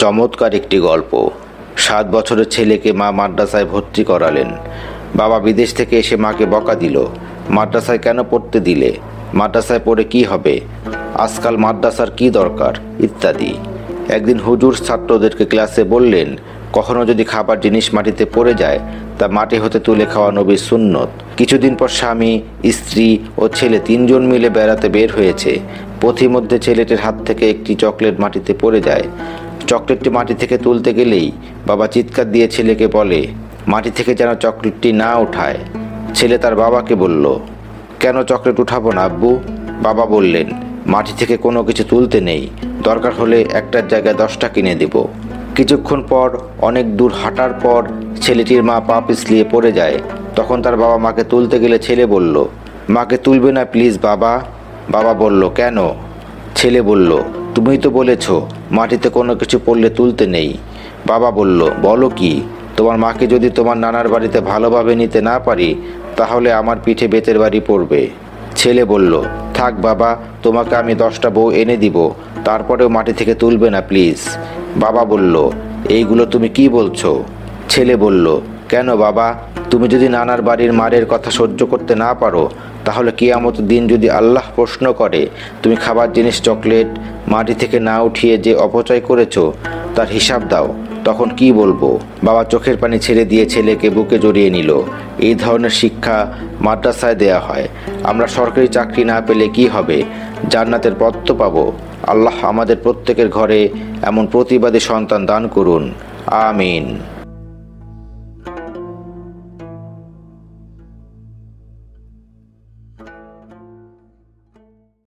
চমৎকার একটি গল্প। 7 বছরের ছেলেকে মা মাদ্রাসায় ভর্তি করালেন। বাবা বিদেশ থেকে এসে মাকে বকা দিল, মাদ্রাসায় কেন পড়তে দিলে, মাদ্রাসায় পড়ে কি হবে, আজকাল মাদ্রাসার কি দরকার ইত্যাদি। একদিন হুজুর ছাত্রদেরকে ক্লাসে বললেন, কখনো যদি খাবার জিনিস মাটিতে পড়ে যায় তা মাটি হতে তুলে খাওয়া নবীর সুন্নত। কিছুদিন পর স্বামী, স্ত্রী ও ছেলে 3 জন মিলে বেড়াতে বের হয়েছে। পথিমধ্যে ছেলেটির হাত থেকে একটি চকলেট মাটিতে পড়ে যায়। চকলেটটি মাটি থেকে তুলতে গেলেই বাবা চিৎকার দিয়ে ছেলেকে বলে, মাটি থেকে যেন চকলেটটি না ওঠায়। ছেলে তার বাবাকে বলল, কেন চকলেট উঠাবো না আব্বু? বাবা বললেন, মাটি থেকে কোনো কিছু তুলতে নেই, দরকার হলে একটার জায়গায় 10টা কিনে দেব। কিছুক্ষণ পর অনেক দূর হাঁটার পর ছেলেটির মা পা পিছলিয়ে পড়ে যায়। তখন তার বাবা মাকে তুলতে গেলে ছেলে বলল, মাকে তুলবে না প্লিজ বাবা। বাবা বলল, কেন? ছেলে বলল, তুমিই তো বলেছ মাটিতে কোনো কিছু পড়লে তুলতে নেই। বাবা বলল, বলো কি? তোমার মাকে যদি তোমার নানার বাড়িতে ভালোভাবে নিতে না পারি তাহলে আমার পিঠে বেতের বাড়ি পড়বে। ছেলে বলল, থাক বাবা, তোমাকে আমি 10টা বউ এনে দিব, তারপরেও মাটি থেকে তুলবে না প্লিজ। বাবা বলল, এইগুলো তুমি কি বলছো? ছেলে বলল, কেন বাবা, তুমি যদি নানার বাড়ির মারের কথা সহ্য করতে না পারো তাহলে কিয়ামতের দিন যদি আল্লাহ প্রশ্ন করে তুমি খাবার জিনিস চকলেট মাটি থেকে না উঠিয়ে যে অপচয় করেছো তার হিসাব দাও, তখন কি বলবো? বাবা চোখের পানি ছেড়ে দিয়ে ছেলেকে বুকে জড়িয়ে নিল। এই ধরনের শিক্ষা মাদ্রাসায় দেয়া হয়। আমরা সরকারি চাকরি না পেলে কি হবে, জান্নাতের পথ তো পাবো। আল্লাহ আমাদের প্রত্যেকের ঘরে এমন প্রতিবাদী সন্তান দান করুন, আমিন।